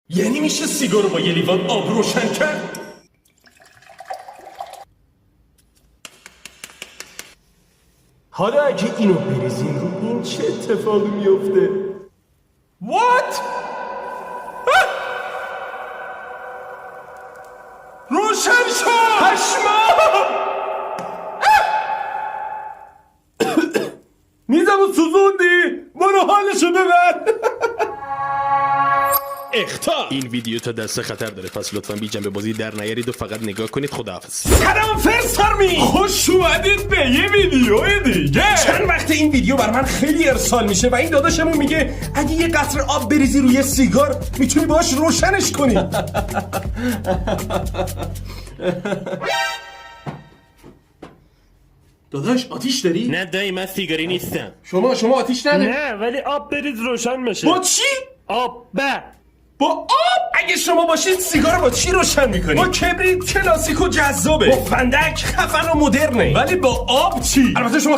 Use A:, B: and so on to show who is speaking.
A: یعنی میشه سیگار رو با یه لیوان آب روشن کرد؟ حالا اگه اینو بریزیم رو این چه اتفاقی میفته؟ What؟ روشن شد! پشما! میزمو سوزوندی؟ برو حالشو ببر! اخطار!
B: این ویدیو تا دست خطر داره، پس لطفاً بی جنبه بازی در نیارید و فقط نگاه کنید. خداحافظ.
A: سلام فرسارمی، خوش اومدید به یه ویدیو دیگه. چند وقت این ویدیو بر من خیلی ارسال میشه و این داداشمون میگه اگه یه قطره آب بریزی روی سیگار میتونی باش روشنش کنی. داداش آتیش داری؟
B: نه دایی، من سیگاری نیستم.
A: شما آتیش نداری؟
C: نه ولی آب بریز روشن بشه.
A: با چی؟
C: آب
A: با آب؟ اگه شما باشید سیگار با چی روشن میکنید؟ با کبریت کلاسیک و جذابه، با فندک خفن و مدرنه. ولی با آب چی؟ البته شما